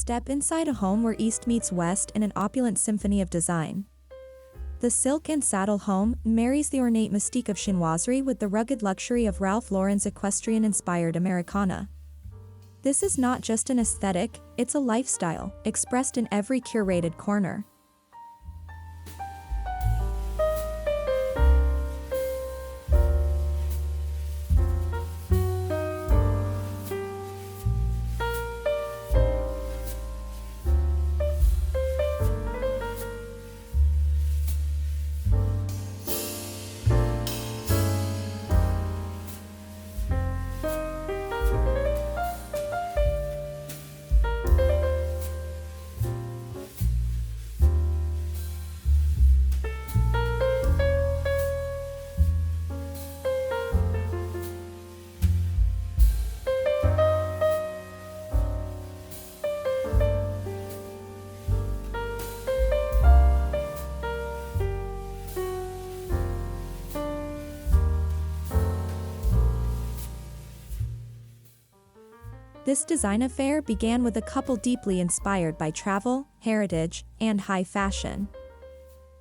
Step inside a home where East meets West in an opulent symphony of design. The silk and saddle home marries the ornate mystique of chinoiserie with the rugged luxury of Ralph Lauren's equestrian-inspired Americana. This is not just an aesthetic, it's a lifestyle, expressed in every curated corner. This design affair began with a couple deeply inspired by travel, heritage, and high fashion.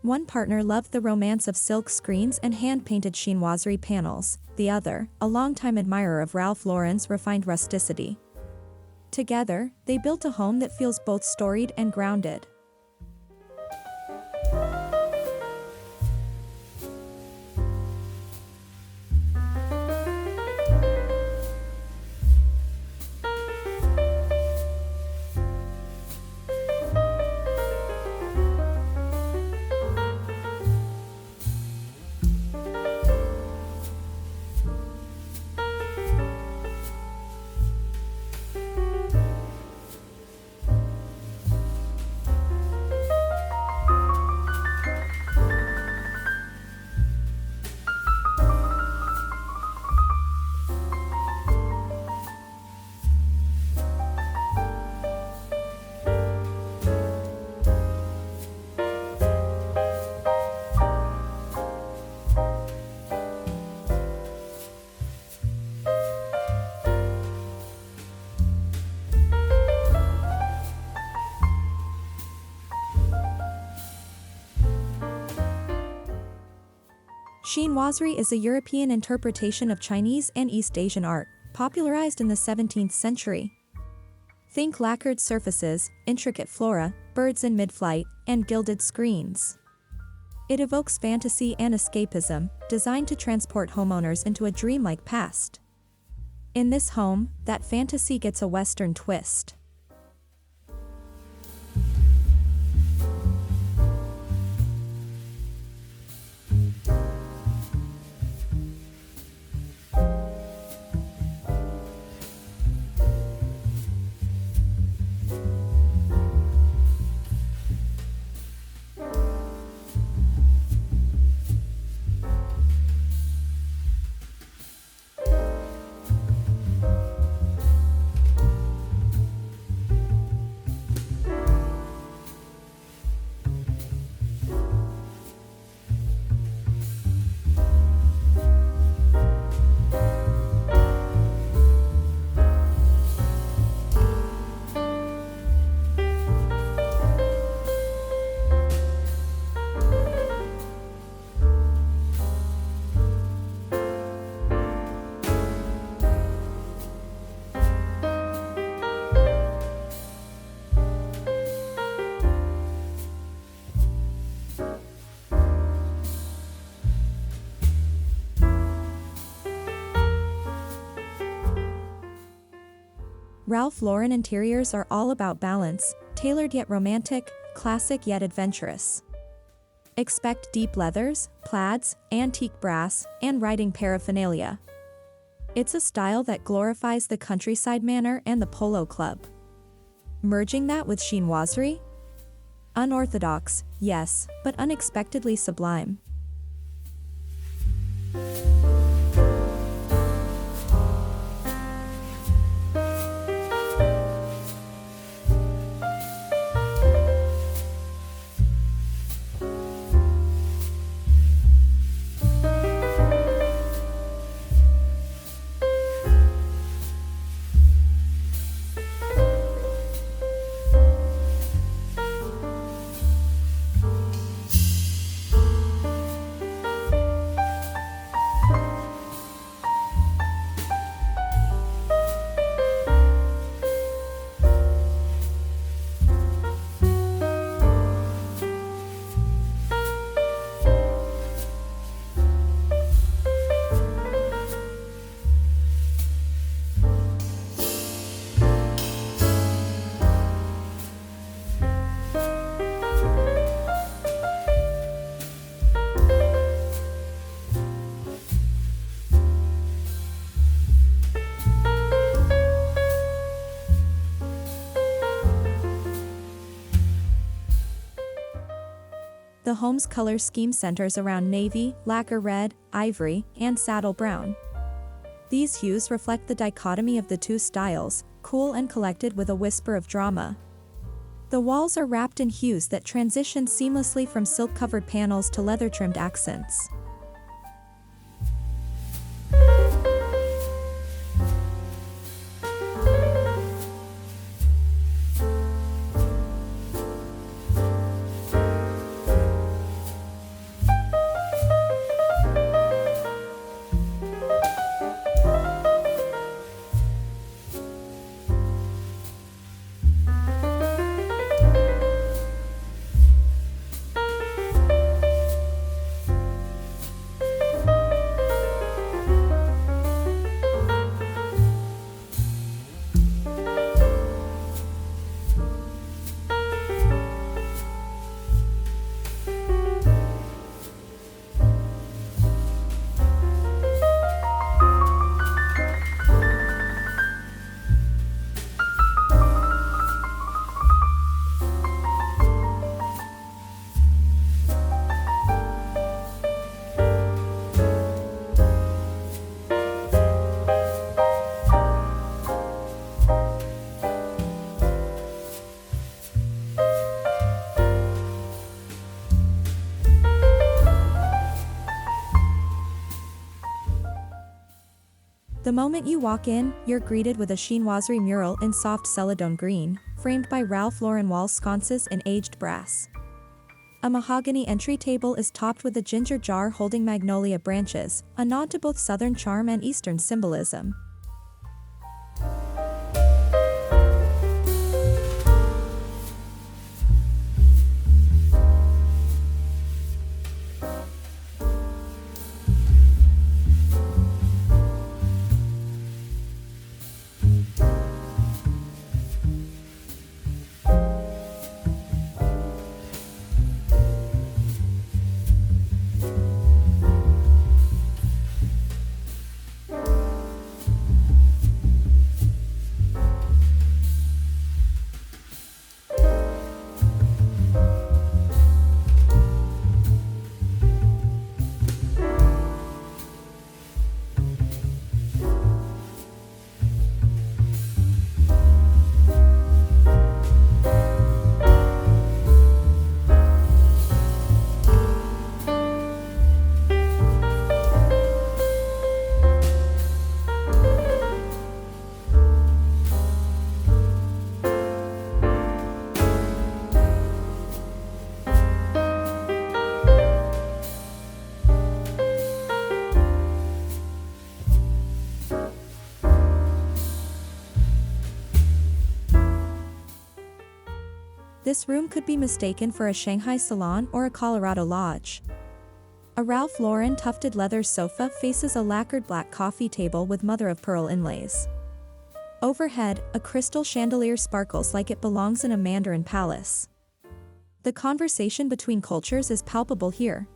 One partner loved the romance of silk screens and hand-painted chinoiserie panels, the other, a longtime admirer of Ralph Lauren's refined rusticity. Together, they built a home that feels both storied and grounded. Chinoiserie is a European interpretation of Chinese and East Asian art, popularized in the 17th century. Think lacquered surfaces, intricate flora, birds in mid-flight, and gilded screens. It evokes fantasy and escapism, designed to transport homeowners into a dreamlike past. In this home, that fantasy gets a Western twist. Ralph Lauren interiors are all about balance, tailored yet romantic, classic yet adventurous. Expect deep leathers, plaids, antique brass, and riding paraphernalia. It's a style that glorifies the countryside manner and the polo club. Merging that with chinoiserie? Unorthodox, yes, but unexpectedly sublime. The home's color scheme centers around navy, lacquer red, ivory, and saddle brown. These hues reflect the dichotomy of the two styles, cool and collected with a whisper of drama. The walls are wrapped in hues that transition seamlessly from silk-covered panels to leather-trimmed accents. The moment you walk in, you're greeted with a chinoiserie mural in soft celadon green, framed by Ralph Lauren wall sconces in aged brass. A mahogany entry table is topped with a ginger jar holding magnolia branches, a nod to both Southern charm and Eastern symbolism. This room could be mistaken for a Shanghai salon or a Colorado lodge. A Ralph Lauren tufted leather sofa faces a lacquered black coffee table with mother-of-pearl inlays. Overhead, a crystal chandelier sparkles like it belongs in a Mandarin palace. The conversation between cultures is palpable here.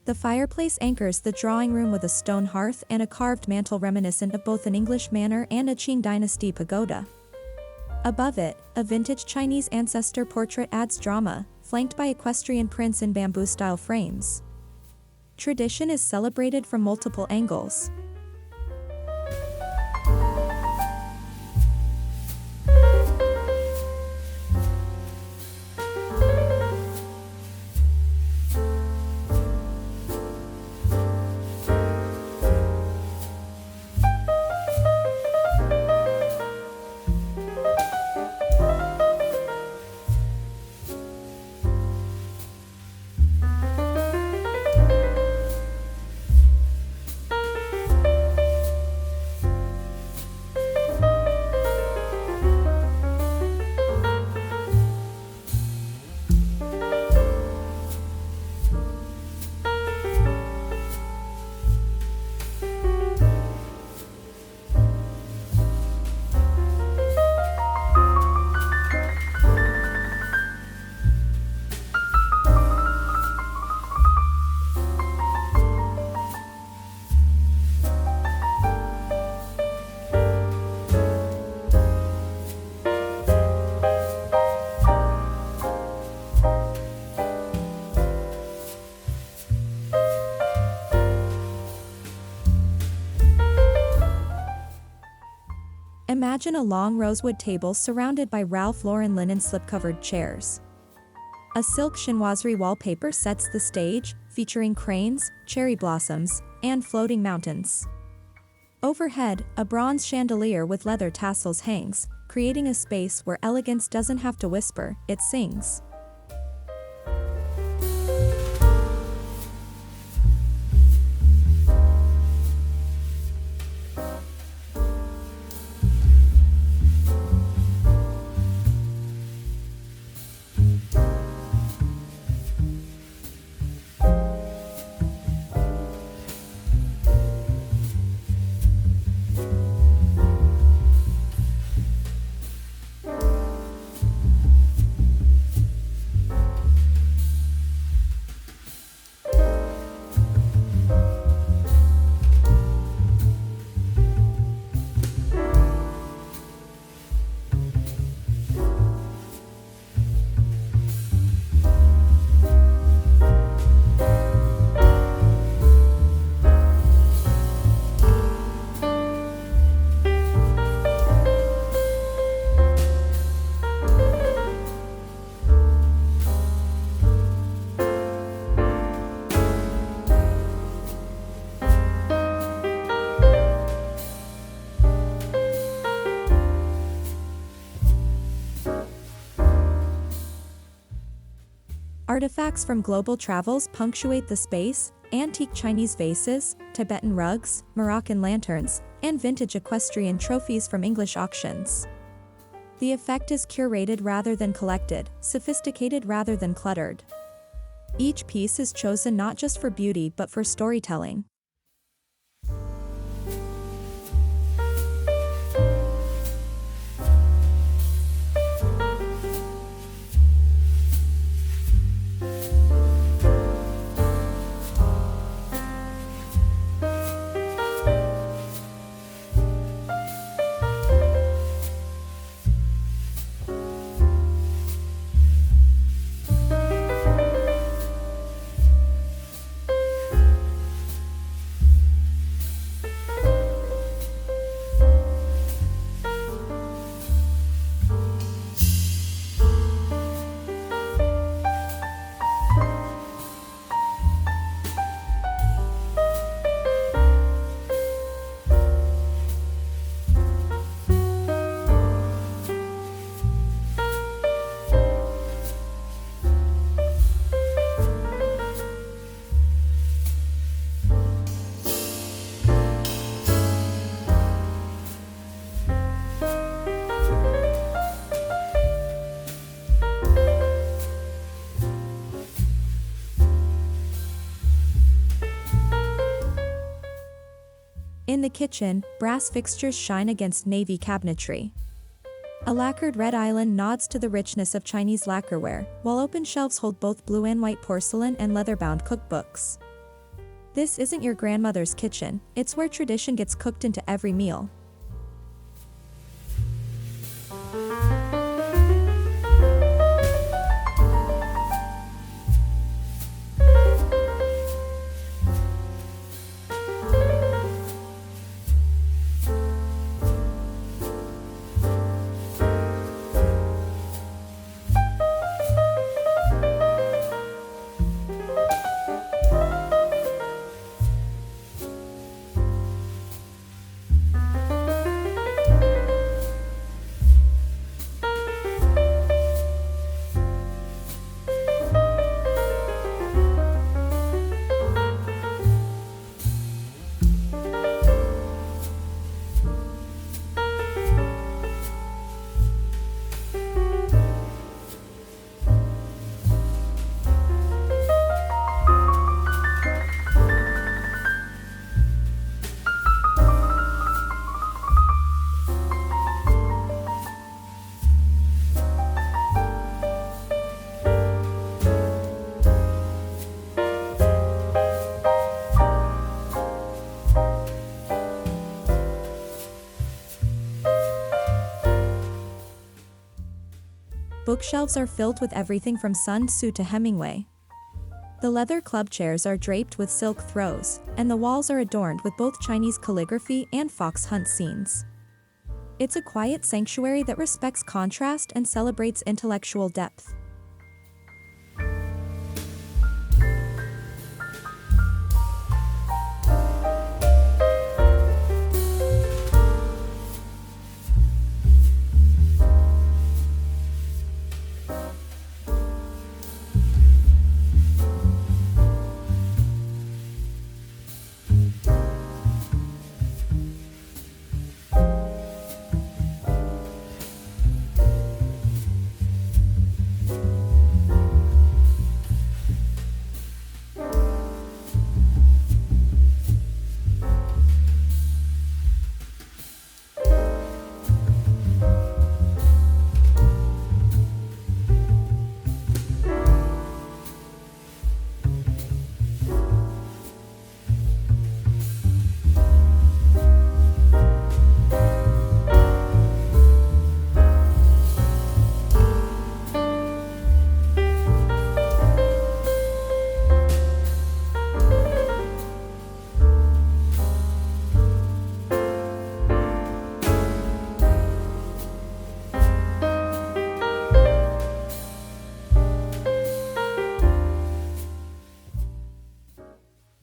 The fireplace anchors the drawing room with a stone hearth and a carved mantel reminiscent of both an English manor and a Qing dynasty pagoda. Above it, a vintage Chinese ancestor portrait adds drama, flanked by equestrian prints in bamboo-style frames. Tradition is celebrated from multiple angles. Imagine a long rosewood table surrounded by Ralph Lauren linen slip-covered chairs. A silk chinoiserie wallpaper sets the stage, featuring cranes, cherry blossoms, and floating mountains. Overhead, a bronze chandelier with leather tassels hangs, creating a space where elegance doesn't have to whisper, it sings. Artifacts from global travels punctuate the space: antique Chinese vases, Tibetan rugs, Moroccan lanterns, and vintage equestrian trophies from English auctions. The effect is curated rather than collected, sophisticated rather than cluttered. Each piece is chosen not just for beauty but for storytelling. In the kitchen, brass fixtures shine against navy cabinetry. A lacquered red island nods to the richness of Chinese lacquerware, while open shelves hold both blue and white porcelain and leather-bound cookbooks. This isn't your grandmother's kitchen, it's where tradition gets cooked into every meal. Bookshelves are filled with everything from Sun Tzu to Hemingway. The leather club chairs are draped with silk throws, and the walls are adorned with both Chinese calligraphy and fox hunt scenes. It's a quiet sanctuary that respects contrast and celebrates intellectual depth.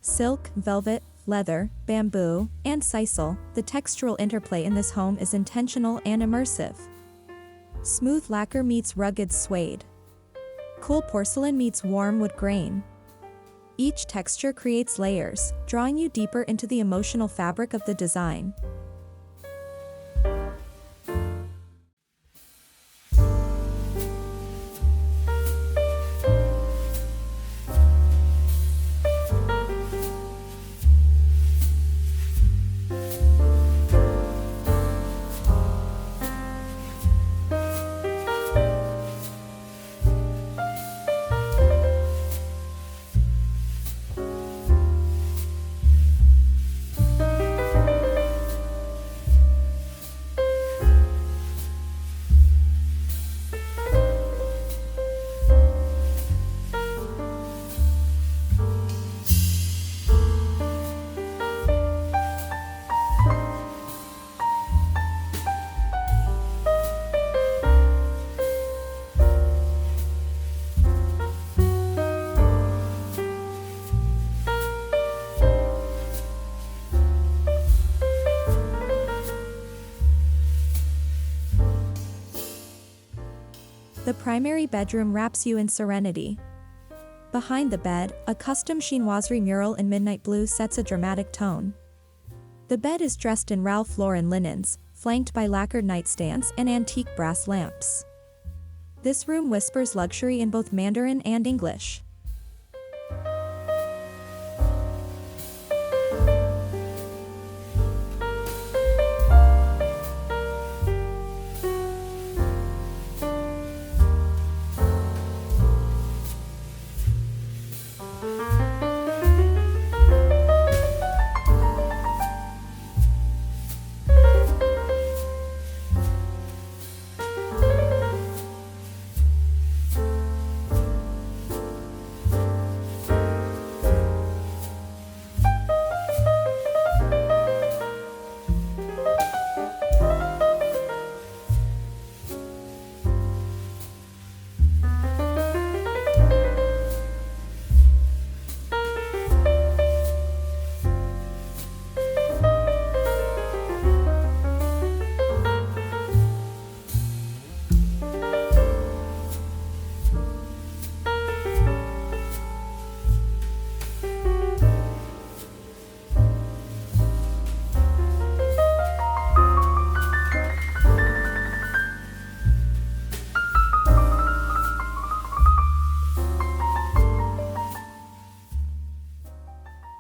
Silk, velvet, leather, bamboo, and sisal, the textural interplay in this home is intentional and immersive. Smooth lacquer meets rugged suede. Cool porcelain meets warm wood grain. Each texture creates layers, drawing you deeper into the emotional fabric of the design. The primary bedroom wraps you in serenity. Behind the bed, a custom chinoiserie mural in midnight blue sets a dramatic tone. The bed is dressed in Ralph Lauren linens, flanked by lacquered nightstands and antique brass lamps. This room whispers luxury in both Mandarin and English.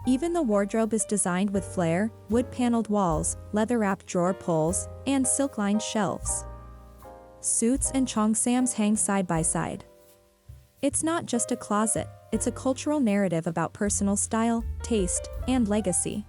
Even the wardrobe is designed with flair, wood-paneled walls, leather-wrapped drawer pulls, and silk-lined shelves. Suits and cheongsams hang side by side. It's not just a closet, it's a cultural narrative about personal style, taste, and legacy.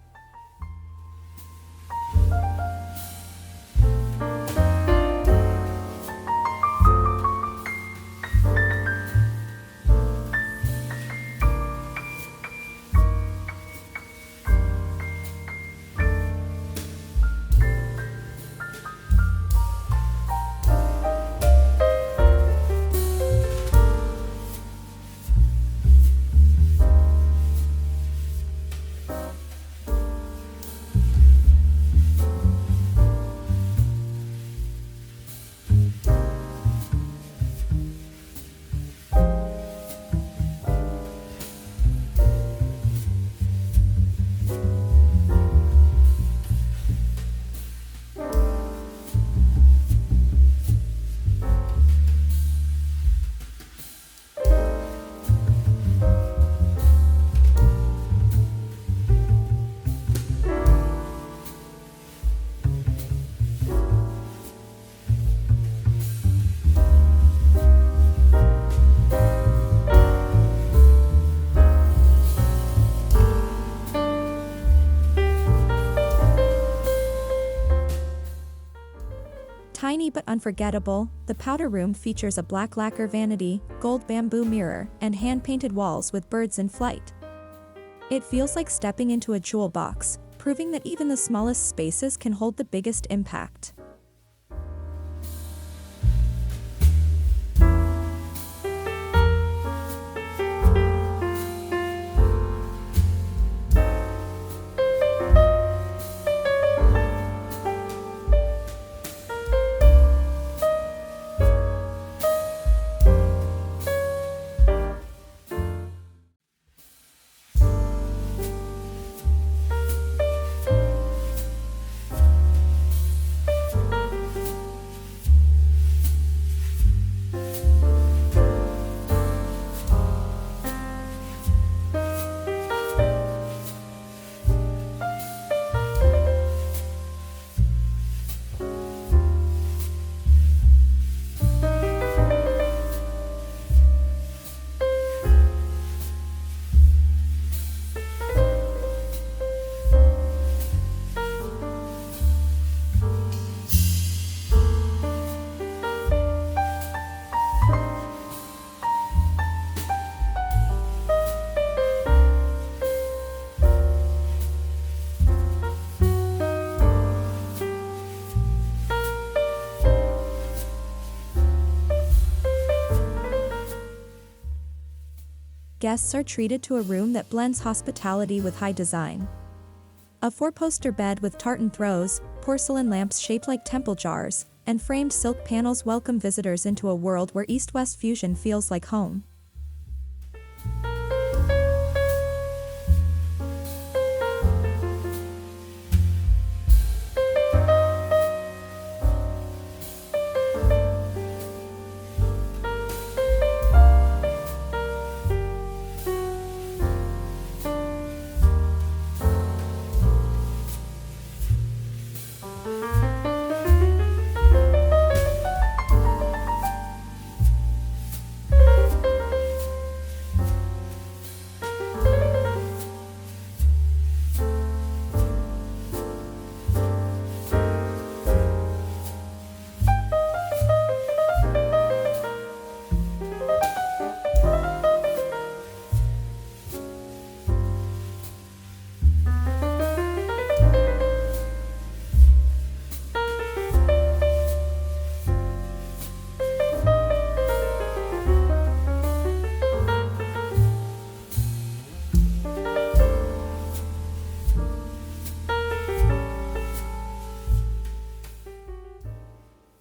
Tiny but unforgettable, the powder room features a black lacquer vanity, gold bamboo mirror, and hand-painted walls with birds in flight. It feels like stepping into a jewel box, proving that even the smallest spaces can hold the biggest impact. Guests are treated to a room that blends hospitality with high design. A four-poster bed with tartan throws, porcelain lamps shaped like temple jars, and framed silk panels welcome visitors into a world where East-West fusion feels like home.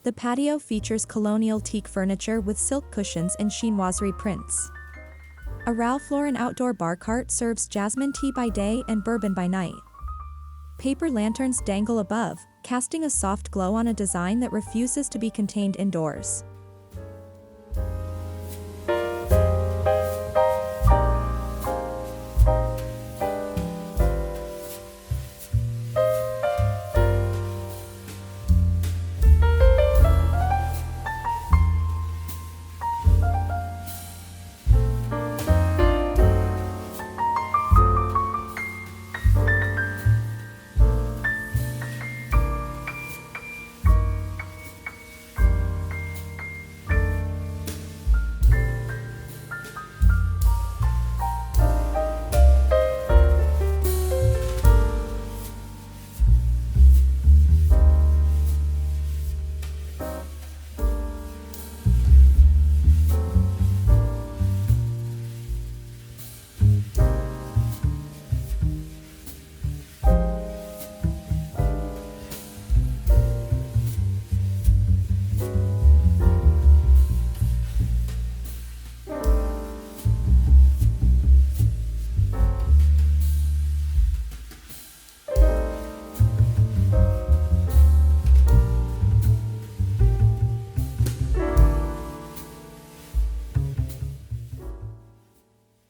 The patio features colonial teak furniture with silk cushions and chinoiserie prints. A Ralph Lauren outdoor bar cart serves jasmine tea by day and bourbon by night. Paper lanterns dangle above, casting a soft glow on a design that refuses to be contained indoors.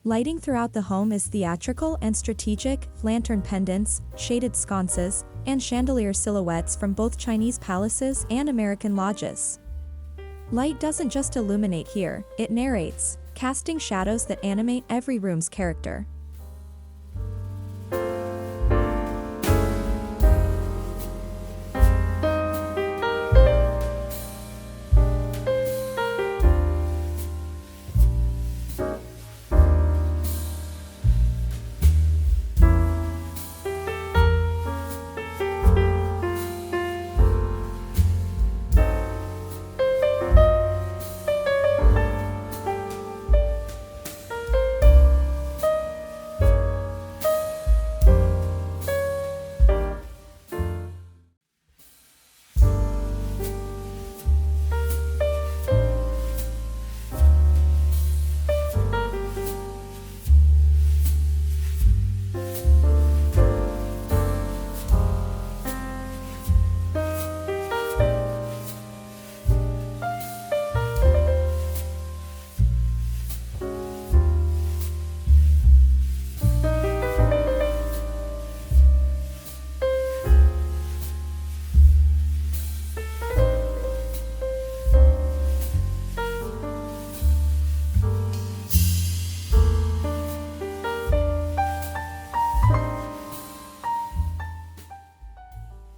Lighting throughout the home is theatrical and strategic, lantern pendants, shaded sconces, and chandelier silhouettes from both Chinese palaces and American lodges. Light doesn't just illuminate here, it narrates, casting shadows that animate every room's character.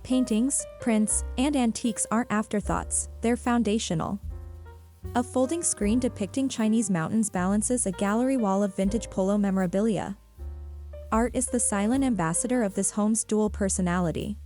Paintings, prints, and antiques aren't afterthoughts, they're foundational. A folding screen depicting Chinese mountains balances a gallery wall of vintage polo memorabilia. Art is the silent ambassador of this home's dual personality.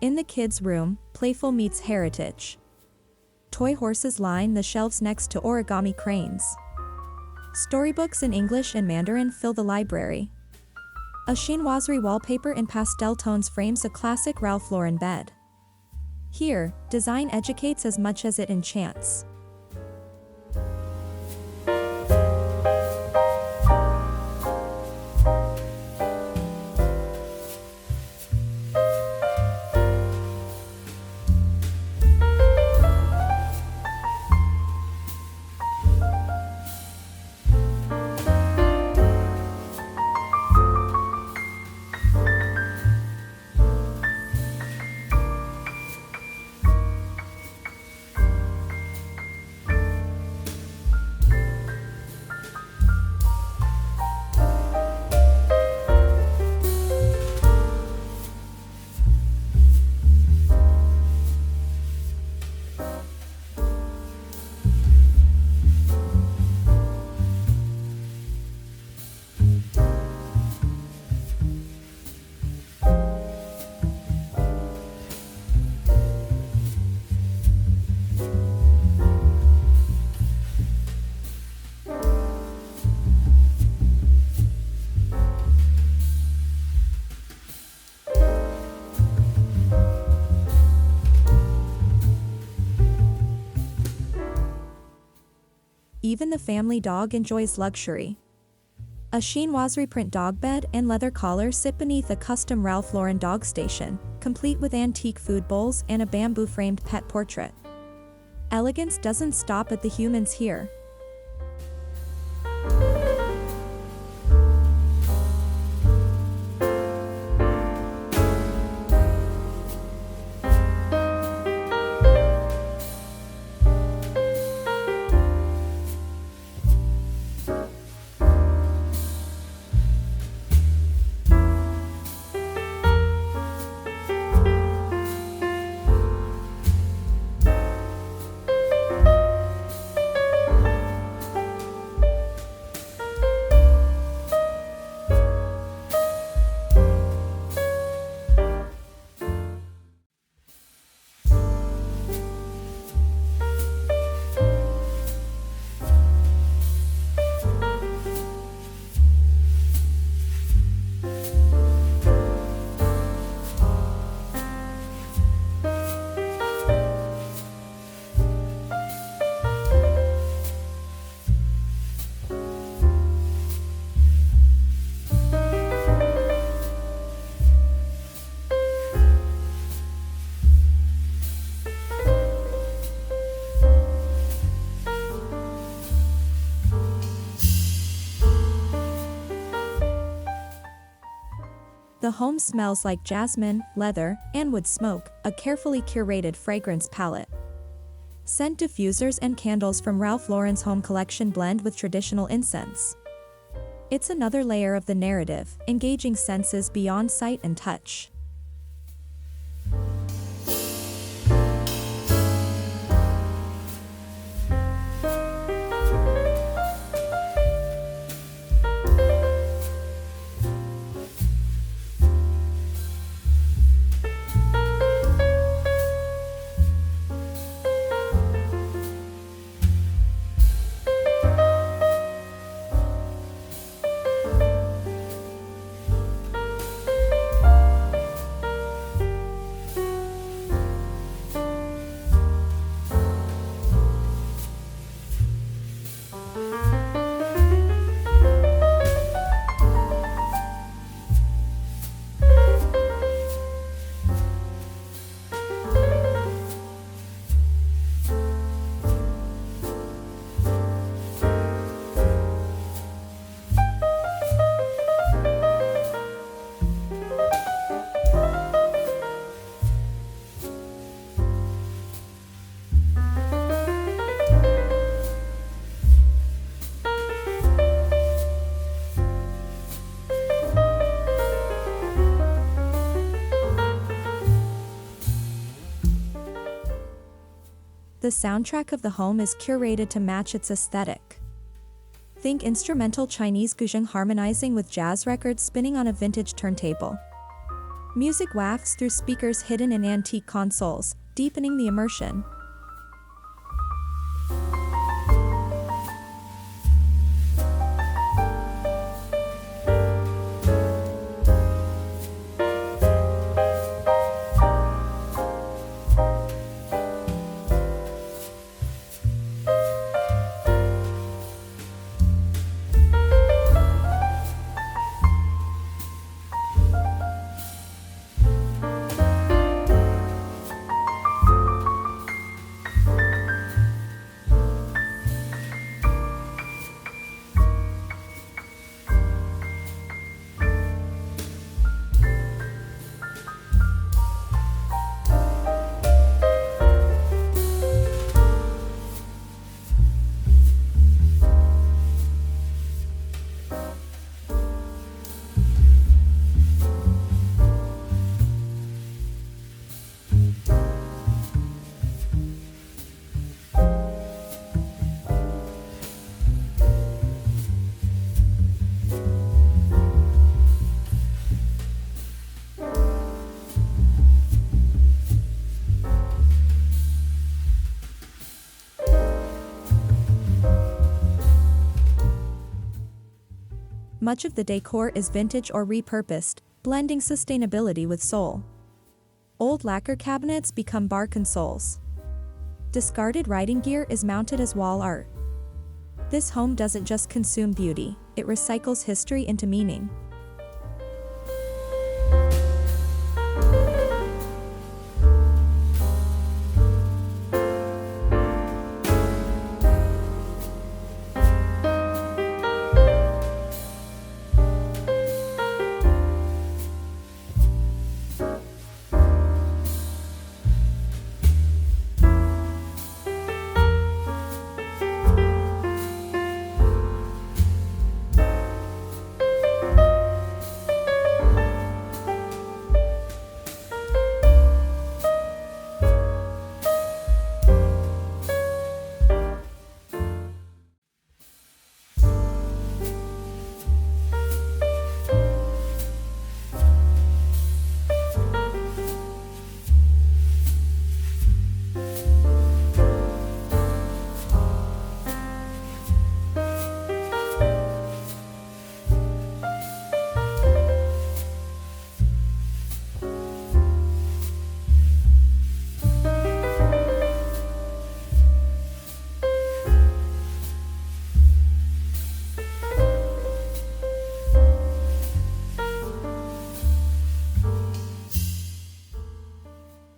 In the kids' room, playful meets heritage. Toy horses line the shelves next to origami cranes. Storybooks in English and Mandarin fill the library. A chinoiserie wallpaper in pastel tones frames a classic Ralph Lauren bed. Here, design educates as much as it enchants. Even the family dog enjoys luxury. A chinoiserie print dog bed and leather collar sit beneath a custom Ralph Lauren dog station, complete with antique food bowls and a bamboo-framed pet portrait. Elegance doesn't stop at the humans here. The home smells like jasmine, leather, and wood smoke, a carefully curated fragrance palette. Scent diffusers and candles from Ralph Lauren's home collection blend with traditional incense. It's another layer of the narrative, engaging senses beyond sight and touch. The soundtrack of the home is curated to match its aesthetic. Think instrumental Chinese guzheng harmonizing with jazz records spinning on a vintage turntable. Music wafts through speakers hidden in antique consoles, deepening the immersion. Much of the decor is vintage or repurposed, blending sustainability with soul. Old lacquer cabinets become bar consoles. Discarded writing gear is mounted as wall art. This home doesn't just consume beauty, it recycles history into meaning.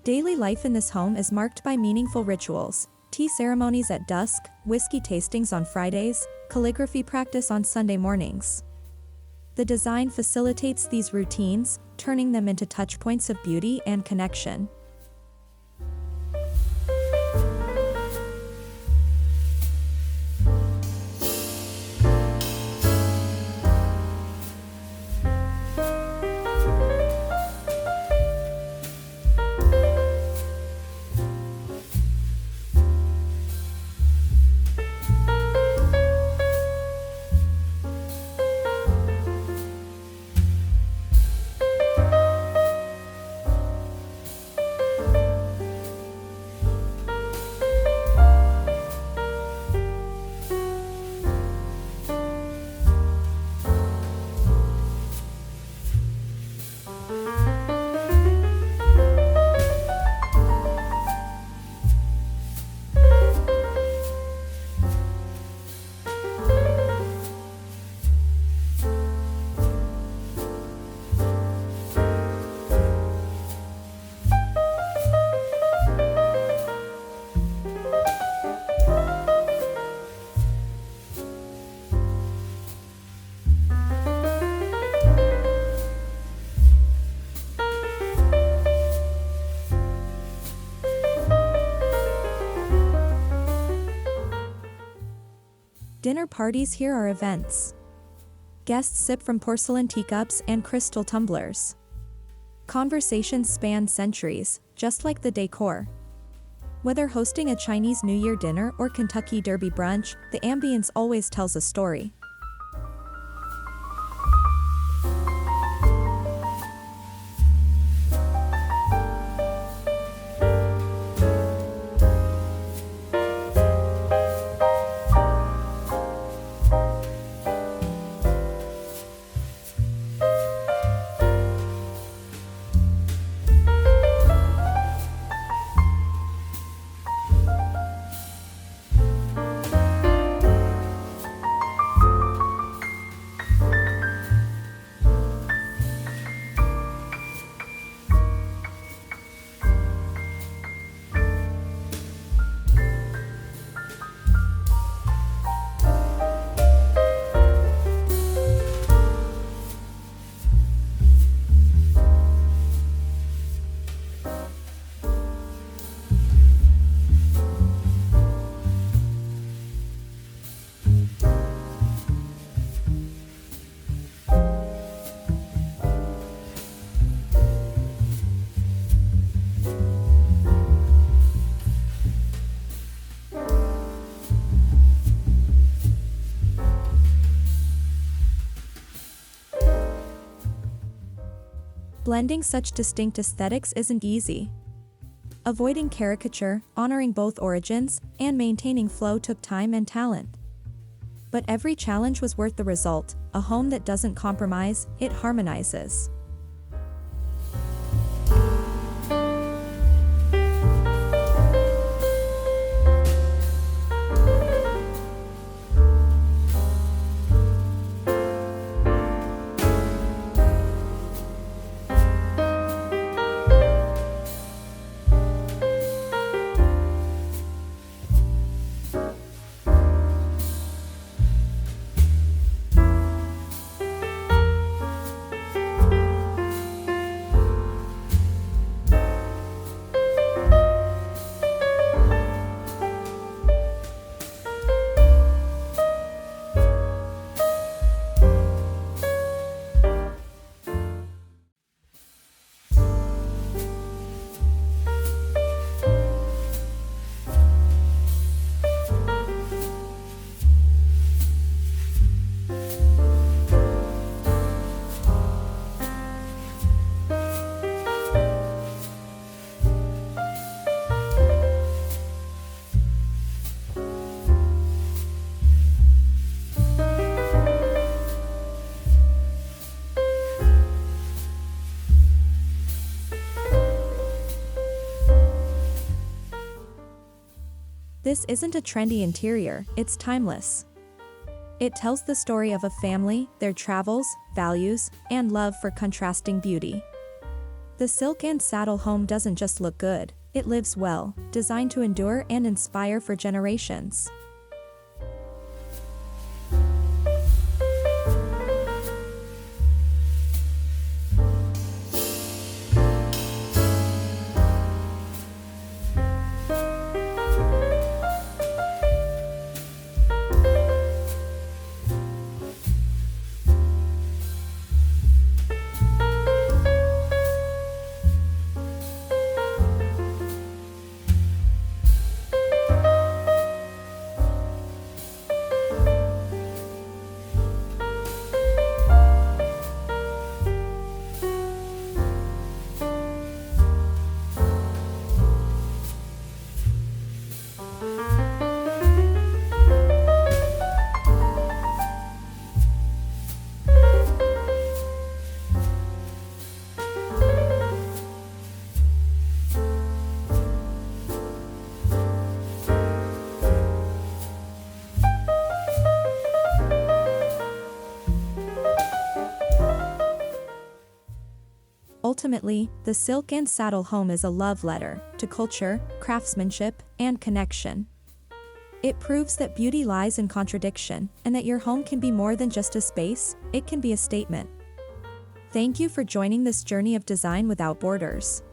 Daily life in this home is marked by meaningful rituals, tea ceremonies at dusk, whiskey tastings on Fridays, calligraphy practice on Sunday mornings. The design facilitates these routines, turning them into touchpoints of beauty and connection. Dinner parties here are events. Guests sip from porcelain teacups and crystal tumblers. Conversations span centuries, just like the decor. Whether hosting a Chinese New Year dinner or Kentucky Derby brunch, the ambience always tells a story. Blending such distinct aesthetics isn't easy. Avoiding caricature, honoring both origins, and maintaining flow took time and talent. But every challenge was worth the result. A home that doesn't compromise, it harmonizes. This isn't a trendy interior, it's timeless. It tells the story of a family, their travels, values, and love for contrasting beauty. The silk and saddle home doesn't just look good, it lives well, designed to endure and inspire for generations. Ultimately, the silk and saddle home is a love letter to culture, craftsmanship, and connection. It proves that beauty lies in contradiction, and that your home can be more than just a space, it can be a statement. Thank you for joining this journey of design without borders.